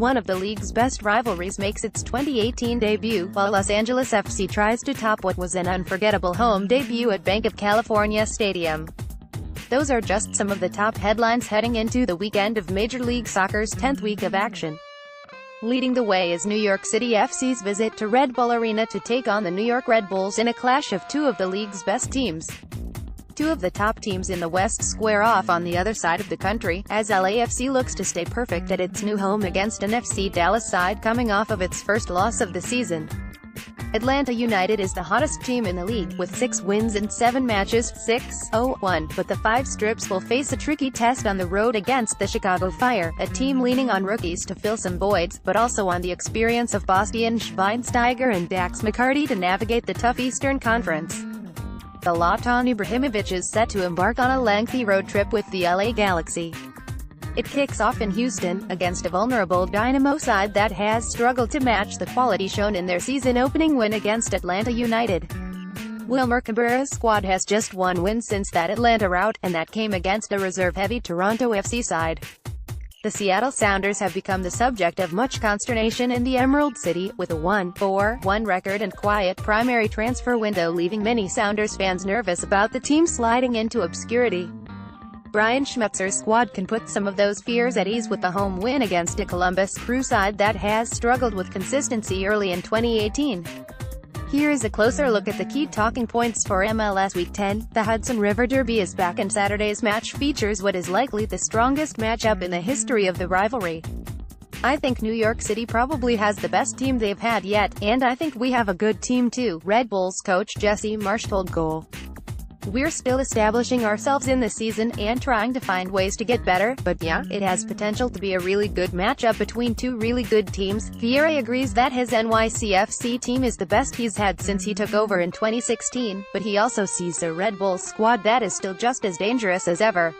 one of the league's best rivalries makes its 2018 debut, while Los Angeles FC tries to top what was an unforgettable home debut at Banc of California Stadium. Those are just some of the top headlines heading into the weekend of Major League Soccer's 10th week of action. Leading the way is New York City FC's visit to Red Bull Arena to take on the New York Red Bulls in a clash of two of the league's best teams. Two of the top teams in the West square off on the other side of the country, as LAFC looks to stay perfect at its new home against an FC Dallas side coming off of its first loss of the season. Atlanta United is the hottest team in the league, with 6 wins in 7 matches, 6-0-1, but the Five Strips will face a tricky test on the road against the Chicago Fire, a team leaning on rookies to fill some voids, but also on the experience of Bastian Schweinsteiger and Dax McCarty to navigate the tough Eastern Conference. Zlatan Ibrahimovic is set to embark on a lengthy road trip with the LA Galaxy. It kicks off in Houston, against a vulnerable Dynamo side that has struggled to match the quality shown in their season-opening win against Atlanta United. Wilmer Cabrera's squad has just one win since that Atlanta rout, and that came against a reserve-heavy Toronto FC side. The Seattle Sounders have become the subject of much consternation in the Emerald City, with a 1-4-1 record and quiet primary transfer window leaving many Sounders fans nervous about the team sliding into obscurity. Brian Schmetzer's squad can put some of those fears at ease with the home win against a Columbus Crew side that has struggled with consistency early in 2018. Here is a closer look at the key talking points for MLS Week 10. The Hudson River Derby is back, and Saturday's match features what is likely the strongest matchup in the history of the rivalry. I think New York City probably has the best team they've had yet, and I think we have a good team too, Red Bulls coach Jesse Marsch told Goal. We're still establishing ourselves in the season, and trying to find ways to get better, but yeah, it has potential to be a really good matchup between two really good teams. Vieira agrees that his NYCFC team is the best he's had since he took over in 2016, but he also sees a Red Bulls squad that is still just as dangerous as ever.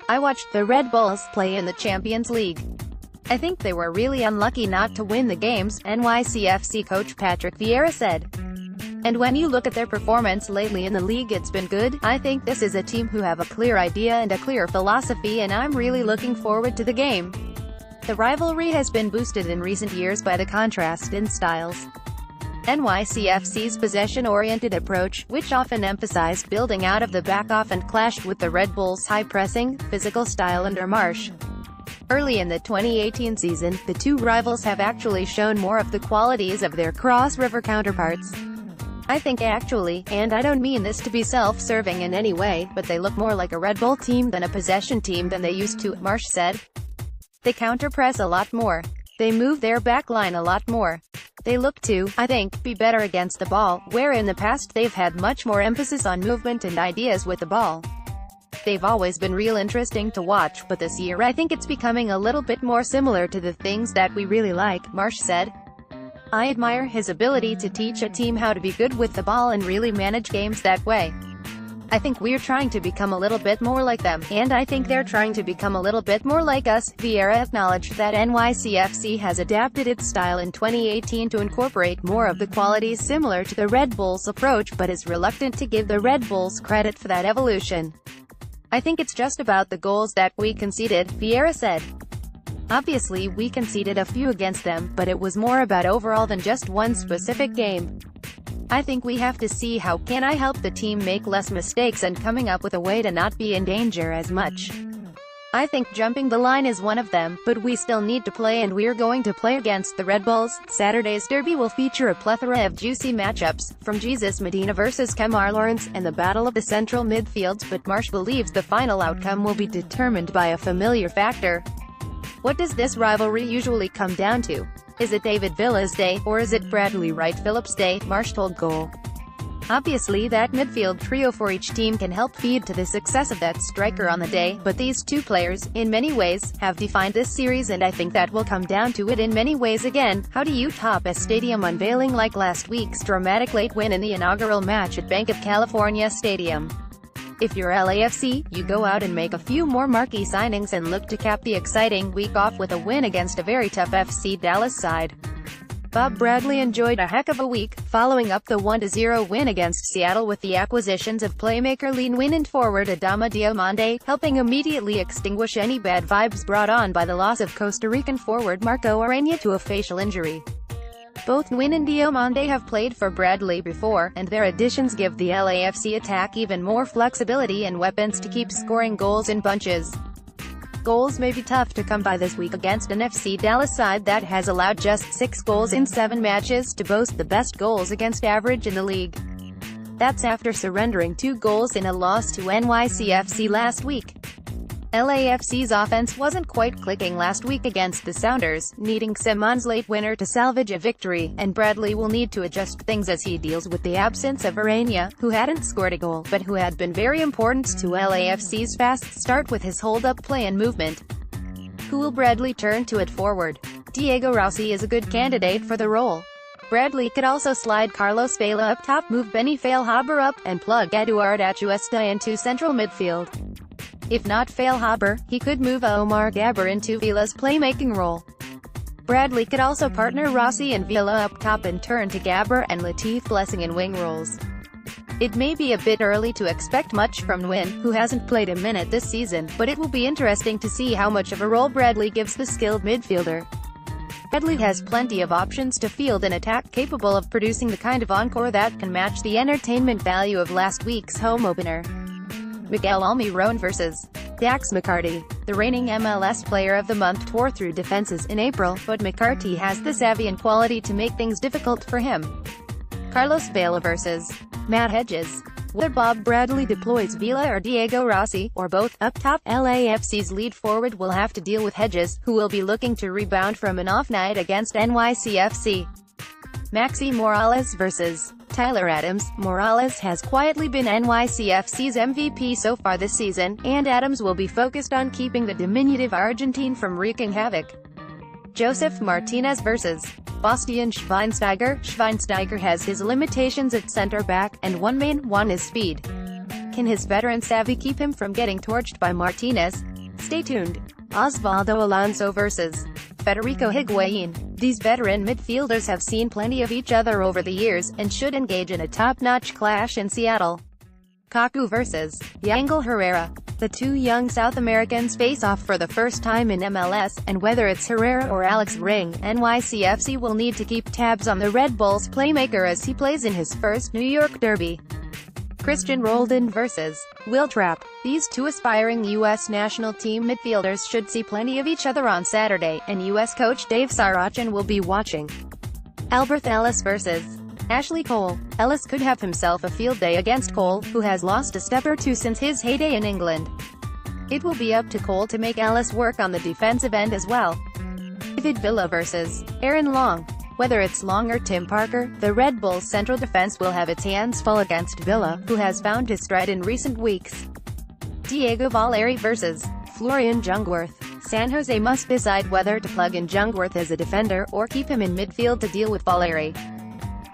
I watched the Red Bulls play in the Champions League. I think they were really unlucky not to win the games, NYCFC coach Patrick Vieira said. And when you look at their performance lately in the league, it's been good. I think this is a team who have a clear idea and a clear philosophy, and I'm really looking forward to the game. The rivalry has been boosted in recent years by the contrast in styles. NYCFC's possession-oriented approach, which often emphasized building out of the back often clashed with the Red Bulls' high-pressing, physical style under Marsch. Early in the 2018 season, the two rivals have actually shown more of the qualities of their cross-river counterparts. I think actually, and I don't mean this to be self-serving in any way, but they look more like a Red Bull team than a possession team than they used to, Marsch said. They counter-press a lot more. They move their back line a lot more. They look to, I think, be better against the ball, where in the past they've had much more emphasis on movement and ideas with the ball. They've always been real interesting to watch, but this year I think it's becoming a little bit more similar to the things that we really like, Marsch said. I admire his ability to teach a team how to be good with the ball and really manage games that way. I think we're trying to become a little bit more like them, and I think they're trying to become a little bit more like us. Vieira acknowledged that NYCFC has adapted its style in 2018 to incorporate more of the qualities similar to the Red Bulls approach, but is reluctant to give the Red Bulls credit for that evolution. I think it's just about the goals that we conceded, Vieira said. Obviously we conceded a few against them, but it was more about overall than just one specific game. I think we have to see how can I help the team make less mistakes and coming up with a way to not be in danger as much. I think jumping the line is one of them, but we still need to play, and we're going to play against the Red Bulls. Saturday's derby will feature a plethora of juicy matchups, from Jesus Medina versus Kemar Lawrence, and the battle of the central midfields, but Marsch believes the final outcome will be determined by a familiar factor. What does this rivalry usually come down to? Is it David Villa's day, or is it Bradley Wright Phillips' day? Marsch told Goal. Obviously that midfield trio for each team can help feed to the success of that striker on the day, but these two players, in many ways, have defined this series, and I think that will come down to it in many ways again. How do you top a stadium unveiling like last week's dramatic late win in the inaugural match at Banc of California Stadium? If you're LAFC, you go out and make a few more marquee signings and look to cap the exciting week off with a win against a very tough FC Dallas side. Bob Bradley enjoyed a heck of a week, following up the 1-0 win against Seattle with the acquisitions of playmaker Lean Win and forward Adama Diomande, helping immediately extinguish any bad vibes brought on by the loss of Costa Rican forward Marco Arena to a facial injury. Both Win and Diomande have played for Bradley before, and their additions give the LAFC attack even more flexibility and weapons to keep scoring goals in bunches. Goals may be tough to come by this week against an FC Dallas side that has allowed just 6 goals in 7 matches to boast the best goals against average in the league. That's after surrendering 2 goals in a loss to NYCFC last week. LAFC's offense wasn't quite clicking last week against the Sounders, needing Simon's late winner to salvage a victory, and Bradley will need to adjust things as he deals with the absence of Arena, who hadn't scored a goal, but who had been very important to LAFC's fast start with his hold-up play and movement. Who will Bradley turn to at forward? Diego Rossi is a good candidate for the role. Bradley could also slide Carlos Vela up top, move Benny Feilhaber up, and plug Eduard Atuesta into central midfield. If not Feilhaber, he could move Omar Gabber into Vela's playmaking role. Bradley could also partner Rossi and Vela up top and turn to Gabber and Latif Blessing in wing roles. It may be a bit early to expect much from Nguyen, who hasn't played a minute this season, but it will be interesting to see how much of a role Bradley gives the skilled midfielder. Bradley has plenty of options to field an attack capable of producing the kind of encore that can match the entertainment value of last week's home opener. Miguel Almiron vs. Dax McCarty. The reigning MLS Player of the Month tore through defenses in April, but McCarty has the savvy and quality to make things difficult for him. Carlos Vela vs. Matt Hedges. Whether Bob Bradley deploys Vela or Diego Rossi, or both, up top, LAFC's lead forward will have to deal with Hedges, who will be looking to rebound from an off night against NYCFC. Maxi Morales vs. Tyler Adams. Morales has quietly been NYCFC's MVP so far this season, and Adams will be focused on keeping the diminutive Argentine from wreaking havoc. Joseph Martinez vs. Bastian Schweinsteiger. Schweinsteiger has his limitations at center-back, and one is speed. Can his veteran savvy keep him from getting torched by Martinez? Stay tuned. Osvaldo Alonso vs. Federico Higuain. These veteran midfielders have seen plenty of each other over the years, and should engage in a top-notch clash in Seattle. Kaku vs. Yangel Herrera. The two young South Americans face off for the first time in MLS, and whether it's Herrera or Alex Ring, NYCFC will need to keep tabs on the Red Bulls playmaker as he plays in his first New York derby. Christian Roldan vs. Will Trapp. These two aspiring U.S. national team midfielders should see plenty of each other on Saturday, and U.S. coach Dave Sarachan will be watching. Alberth Ellis vs. Ashley Cole. Ellis could have himself a field day against Cole, who has lost a step or two since his heyday in England. It will be up to Cole to make Ellis work on the defensive end as well. David Villa vs. Aaron Long. Whether it's Long or Tim Parker, the Red Bulls' central defense will have its hands full against Villa, who has found his stride in recent weeks. Diego Valeri vs. Florian Jungwirth. San Jose must decide whether to plug in Jungwirth as a defender, or keep him in midfield to deal with Valeri.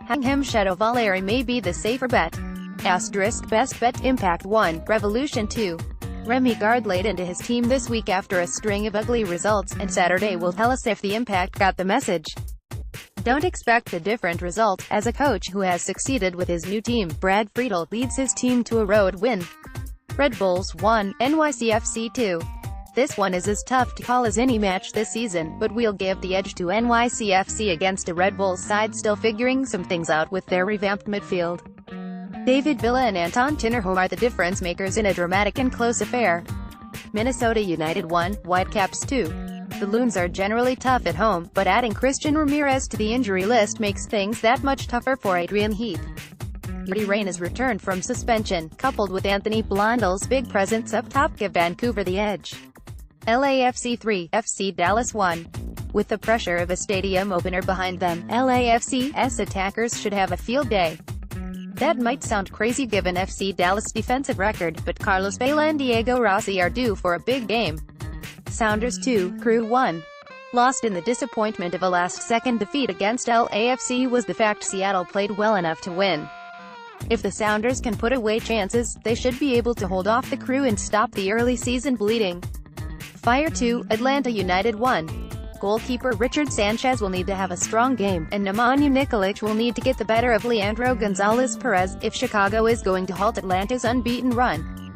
Hang him Shadow Valeri may be the safer bet. Asterisk best bet Impact 1, Revolution 2. Remy Gard laid into his team this week after a string of ugly results, and Saturday will tell us if the Impact got the message. Don't expect a different result. As a coach who has succeeded with his new team, Brad Friedel leads his team to a road win. Red Bulls 1, NYCFC 2. This one is as tough to call as any match this season, but we'll give the edge to NYCFC against a Red Bulls side still figuring some things out with their revamped midfield. David Villa and Anton Tinnerholm are the difference makers in a dramatic and close affair. Minnesota United 1, Whitecaps 2. The Loons are generally tough at home, but adding Christian Ramirez to the injury list makes things that much tougher for Adrian Heath. Yuri Reyna's return from suspension, coupled with Anthony Blondell's big presence up top, give Vancouver the edge. LAFC 3, FC Dallas 1. With the pressure of a stadium opener behind them, LAFC's attackers should have a field day. That might sound crazy given FC Dallas' defensive record, but Carlos Vela and Diego Rossi are due for a big game. Sounders 2, Crew 1. Lost in the disappointment of a last-second defeat against LAFC was the fact Seattle played well enough to win. If the Sounders can put away chances, they should be able to hold off the Crew and stop the early season bleeding. Fire 2, Atlanta United 1. Goalkeeper Richard Sanchez will need to have a strong game, and Nemanja Nikolic will need to get the better of Leandro Gonzalez-Perez, if Chicago is going to halt Atlanta's unbeaten run.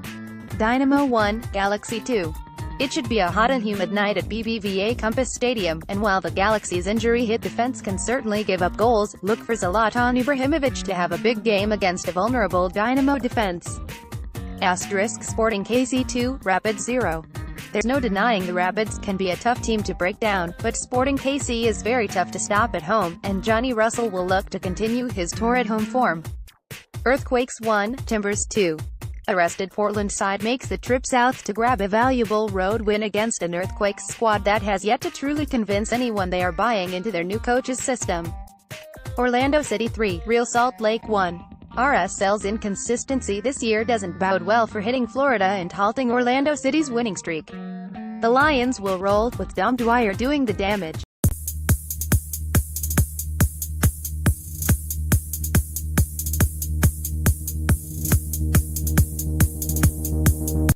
Dynamo 1, Galaxy 2. It should be a hot and humid night at BBVA Compass Stadium, and while the Galaxy's injury-hit defense can certainly give up goals, look for Zlatan Ibrahimovic to have a big game against a vulnerable Dynamo defense. Sporting KC 2, Rapids 0. There's no denying the Rapids can be a tough team to break down, but Sporting KC is very tough to stop at home, and Johnny Russell will look to continue his torrid home form. Earthquakes 1, Timbers 2. A rested Portland side makes the trip south to grab a valuable road win against an Earthquakes squad that has yet to truly convince anyone they are buying into their new coach's system. Orlando City 3, Real Salt Lake 1. RSL's inconsistency this year doesn't bode well for hitting Florida and halting Orlando City's winning streak. The Lions will roll, with Dom Dwyer doing the damage.